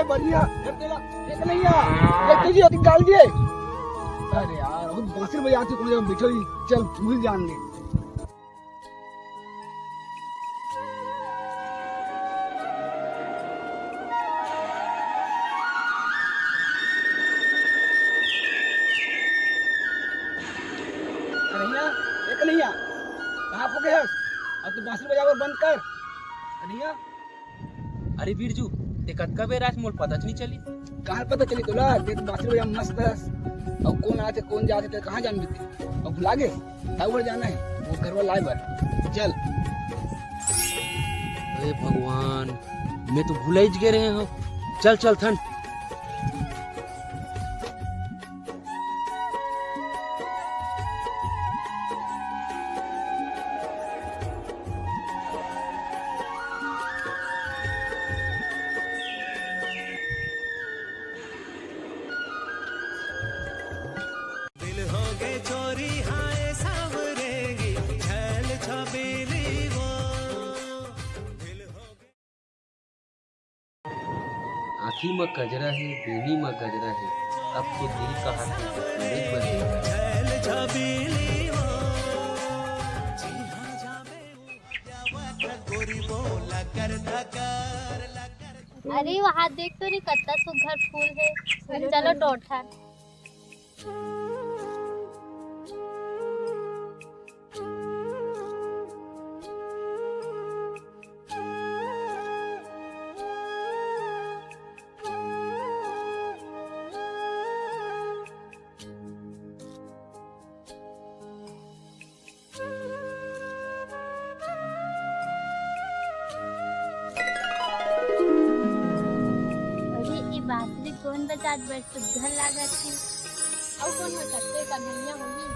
बढ़िया एक नहीं यार तुझे अति गाल दिए। अरे यार अब बांसुरी बजाते कौन जगह बैठो ही, चल भूल जान ले। कन्हैया कहाँ हो गया? अब तू बांसुरी बजावर बंद कर कन्हैया। अरे बिरजू ते कतका बेर आज मोर पता नहीं चली। कहाँ पता चली तोला? देख बांसुरी बजा मस्त है। अब कौन आते कौन जाते थे कहाँ जान बीते। अब भुला गए ताऊ जाना है वो घरवा लाए बर चल। अरे भगवान मैं तो भूल ही गए हो। चल चल थन। आँखी में गजरा है, बेनी में गजरा है, अब तो दिल का हाथ अरे वहाँ देख तो नहीं कितना सुघर फूल है। चलो टोठा। बांसुरी कौन बजात बड़ सुघर लागत है। और कौन हो सकते कन्हैया होगी।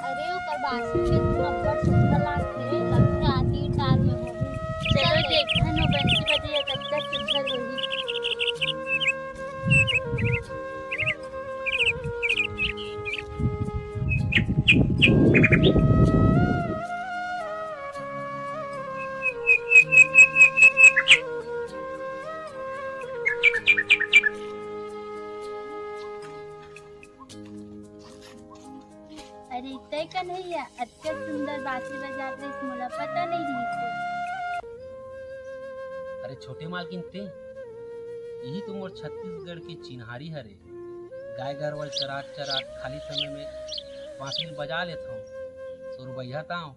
अरे ओकर बांसुरी अब्बड़ सुघर लागत है। लगता आती तार में होगी। चलो देखन वो बंसी बजे कितना सुघर होगी। अरे तय कन्हैया अच्छा सुंदर बांसुरी बजाते मोला पता नहीं रही। अरे छोटे मालकिन ते यही तो मोर छत्तीसगढ़ के चिन्हारी हरे। गाय गरवल चराट चराट खाली समय में बांसुरी बजा लेता हूँ तो रुबैया ताऊ।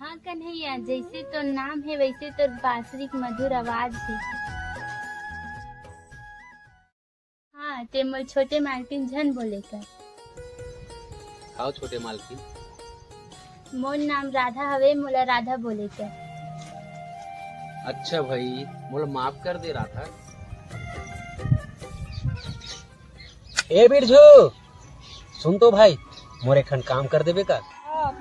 हाँ कन्हैया जैसे तो नाम है वैसे तो बांसुरी की मधुर आवाज है। हाँ ते मोर छोटे मालकिन झन बोले कर। आओ छोटे मालकिन। मोर नाम राधा हवे मोला राधा बोले कर। अच्छा भाई मोला माफ कर दे राधा। ए बिरजू सुन तो भाई मोर एक खन काम कर देबे का।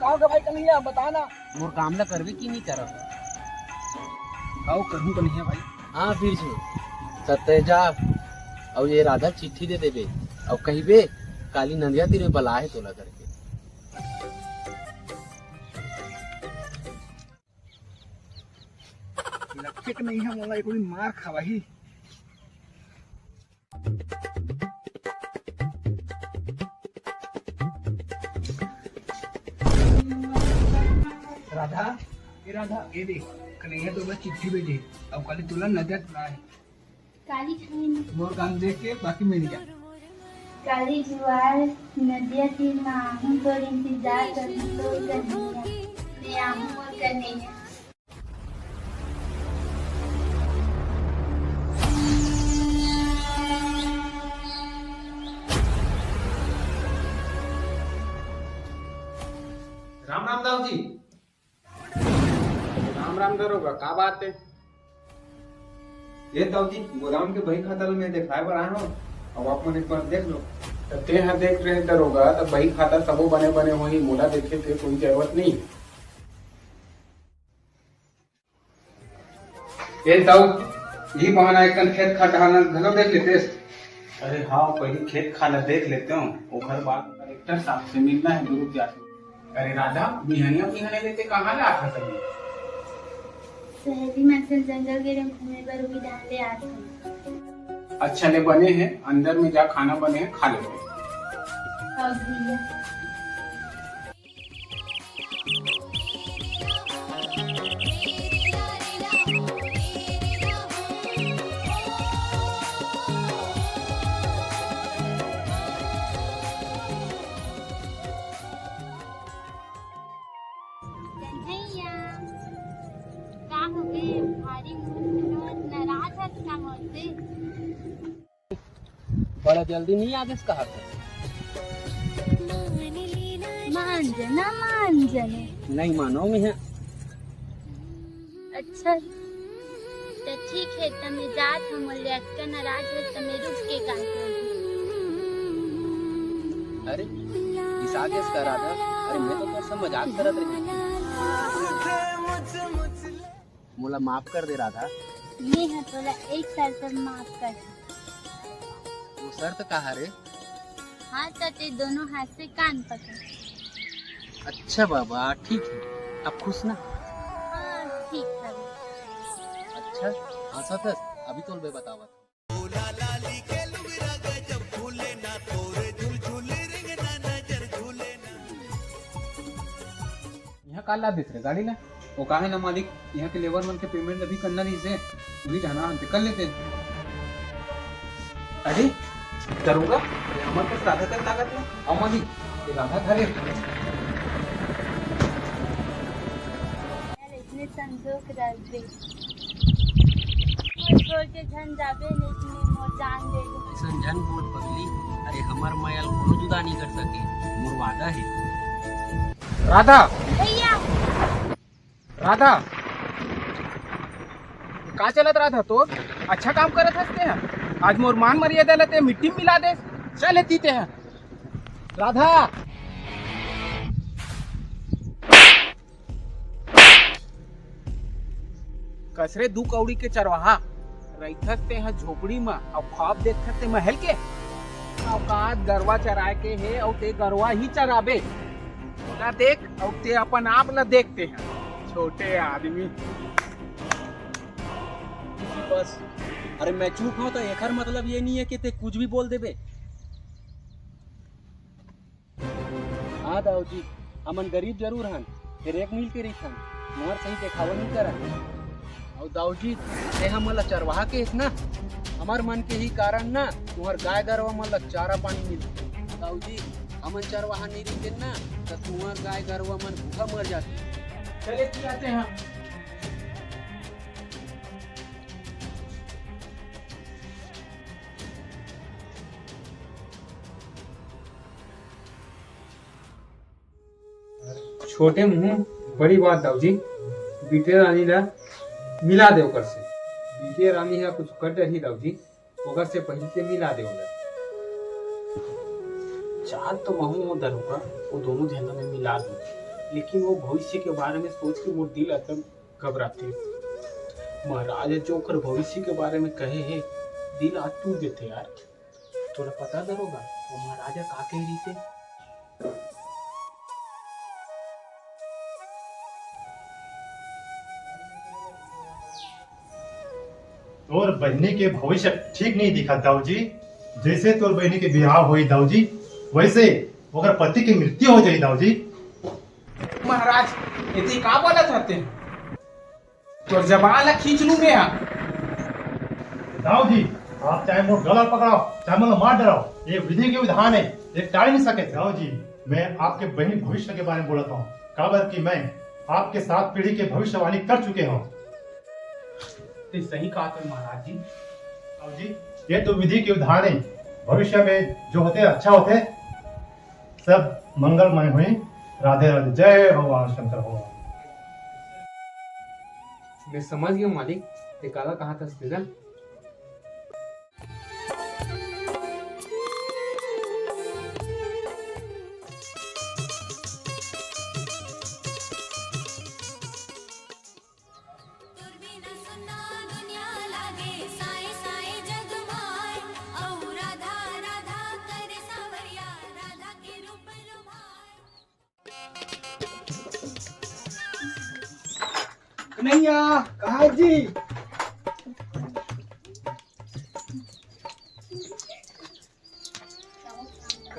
कहाँ का भाई कन्हैया बताना। मोर काम ला करबे की नहीं करब। आओ करूँ कन्हैया भाई। हाँ बिरजू सत्य जा और ये राधा चिट्ठी दे देबे और कहिबे काली नंदिया तेरे बला है तोला करके। लगते कि नहीं है मोला एक मार खावा ही। राधा ये देख कन्हैया तो बस चिट्ठी भेजे अब खाली तुला नजर तुला है। काली खानी मोर काम देख के बाकी मिल गया। काली जुआर नदिया तीर में आहूं तो इंतजार कर तो कन्हैया मैं आहूं और कन्हैया। राम राम दाऊ जी। राम राम दरोगा का बात है? ये दाऊ जी गोदाम के बही खाता में दिखाए पर आए हो अब आप मन एक बार देख लो। ते हैं देख रहे दरोगा तो बही खाता सबो बने बने वही मोला देखे के कोई जरूरत नहीं। ये दाऊ ये बहाना एक खेत खटाना घलो देख लेते। अरे हाँ पहले खेत खाना देख लेते हूँ ओखर बाद कलेक्टर साहब से मिलना है गुरु क्या। अरे राधा बिहनिया बिहने लेते कहाँ ला था सभी? सहेली मन से जंगल के घूमे पर भी डाले आते। अच्छा ले बने हैं, अंदर में जा खाना बने हैं, खा लेते हैं। हाँ भैया। कन्हैया, का हो गए? भारी नाराज है क्या मुझसे? बड़ा जल्दी नहीं आदेश कहा था। मान जाने। नहीं मानो में है। अच्छा तो ठीक है, तमे जात हम लेट नाराज है, तमे रुक के काम करो। अरे इस आदेश का राधा, अरे मैं तो सब मजाक करत रही। मोला माफ कर दे राधा। ये है तोला एक साल तक माफ कर। वो शर्त कहा रे? हाँ तो ते दोनों हाथ से कान पकड़। अच्छा बाबा ठीक है, अब खुश ना? हाँ ठीक है। अच्छा हंसा था अभी तो बे बतावा। यहाँ काल ला दिख रहे गाड़ी ला। वो का है ना मालिक, यहाँ के लेबर मन के पेमेंट अभी करना नहीं से, वही जाना हम कर लेते हैं। अरे करूँगा हमारे पास राधा का ताकत है। आओ मालिक, ये राधा थारे। यार इतने संजोग रहे छोड़ के झन जाबे नहीं, इतने मोर जान दे दो। ऐसा जन बोल पगली, अरे हमार मायल कोनो जुदा नहीं कर सके, मोर वादा है। राधा, भैया राधा का चलत राधा तो अच्छा काम करत हसते हैं। आज मोर मान मर्यादा लेते मिट्टी में मिला दे, चले तीते हैं। राधा कसरे दू कौड़ी के चरवाहा रैथते हैं झोपड़ी में और ख्वाब देखते महल के। औकात गरवा चराए के है और ते गरवा ही चराबे ना देख, और ते अपन आप ला देखते हैं छोटे आदमी। बस अरे मैं चूक हूँ तो एकर मतलब ये नहीं है कि ते कुछ भी बोल देबे। हाँ दाऊ जी, हमन गरीब जरूर हन, फिर एक मिल के रही मोहर सही देखावा नहीं करा। और दाऊ जी ते हमला चरवाहा के ना, हमार मन के ही कारण ना तुहर गाय गरवा मन ला चारा पानी मिलते। दाऊ जी हमन चरवाहा नहीं रही ना तो तुहर गाय गरवा मन भूखा मर जाती। चले की आते हैं। छोटे मुंह बड़ी बात दाऊ जी, बीटे रानी ला मिला दे ओकर से। बीटे रानी है कुछ कर रही दाऊ जी, ओकर से पहले से मिला दे ओला। चाल तो महू दरूंगा, वो दोनों जगह में मिला दूं, लेकिन वो भविष्य के बारे में सोच के वो दिल अतम घबराते। महाराज जो कर भविष्य के बारे में कहे है, दिल आज टूट देते यार। थोड़ा पता दरोगा वो महाराजा का कह रही से? तोर बहनी के भविष्य ठीक नहीं दिखा दाऊ जी। जैसे तोर बहनी के बिहार हुई दाऊ जी, वैसे अगर पति की मृत्यु हो जाए दाऊ जी। महाराज इतनी का बोला चाहते हैं? तो जबान ला खींच लूं मैं। दाऊ जी आप चाहे मोर गला पकड़ाओ चाहे मुझे मार डराओ, ये विधि के विधान है, ये टाल नहीं सके। दाऊ जी मैं आपके बहनी भविष्य के बारे में बोलता हूँ, काबर की मैं आपके 7 पीढ़ी के भविष्यवाणी कर चुके हूँ। ते सही कहा तो महाराज जी। दाऊ जी ये तो विधि के विधान है, भविष्य में जो होते अच्छा होते, सब मंगलमय हुए। राधे राधे, जय भगवान शंकर भगवान। मैं समझ गया मालिक, ते काला कहा था स्त्रीला। कन्हैया कहा जी?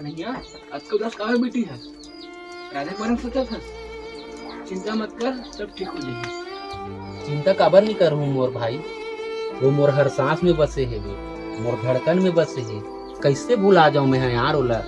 कन्हैया आज को 10 काहे बेटी है राजा के बारे में सोचा था चिंता मत कर सब ठीक हो जाएगी। चिंता काबर नहीं कर हूँ मोर भाई, वो मोर हर सांस में बसे है, वे मोर धड़कन में बसे है, कैसे भुला जाऊं मैं यार ओला।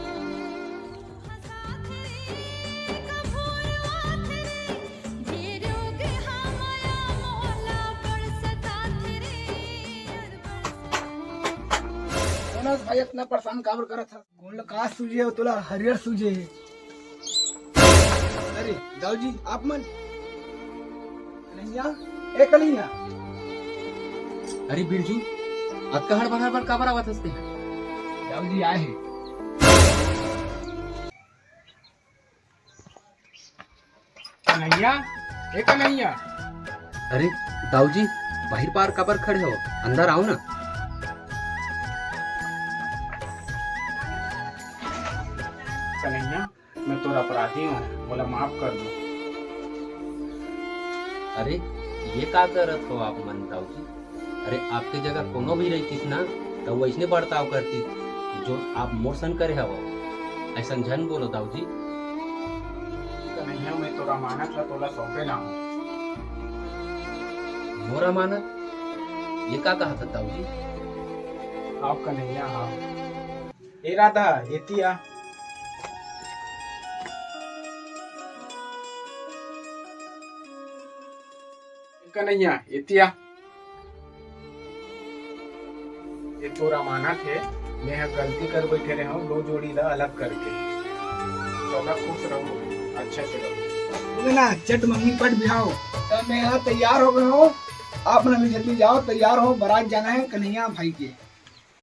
भाई इतना परेशान काबर करा था कौन ला का सूझे तोला हरियर सूझे है। अरे दाऊ जी आप मन कन्हैया ए कन्हैया अरे बिरजू अब का हड़बड़ काबर आवत हसते दाऊ जी आए हैं। कन्हैया ए कन्हैया अरे दाऊ जी बाहर पार काबर खड़े हो, अंदर आओ ना। कन्हैया मैं तोरा अपराधी हूँ, बोला माफ कर दो। अरे ये का करत हो आप मन दाऊ जी, अरे आपके जगह कोनो भी रहतीस ना तो वैसने बर्ताव करती जो आप मोर संग करे हवो, ऐसा झन बोलो दाऊ जी। कन्हैया मैं तोरा मानत ला तोला सौंपे ला हूँ। मोरा मानत ये का कहा था दाऊ जी। आप कन्हैया हाँ ए राधा एतिया कन्हैया एतिया ये तोरा मानत है, मैं यहाँ गलती कर बैठे रहे हूँ, दो जोड़ी ला अलग करके। तोरा खुश रहो, अच्छा से रहो। बोले ना चट मम्मी पट बिहाओ तो मैं यहाँ तैयार हो गए हो, आप ना भी जल्दी जाओ तैयार हो, बारात जाना है कन्हैया भाई के।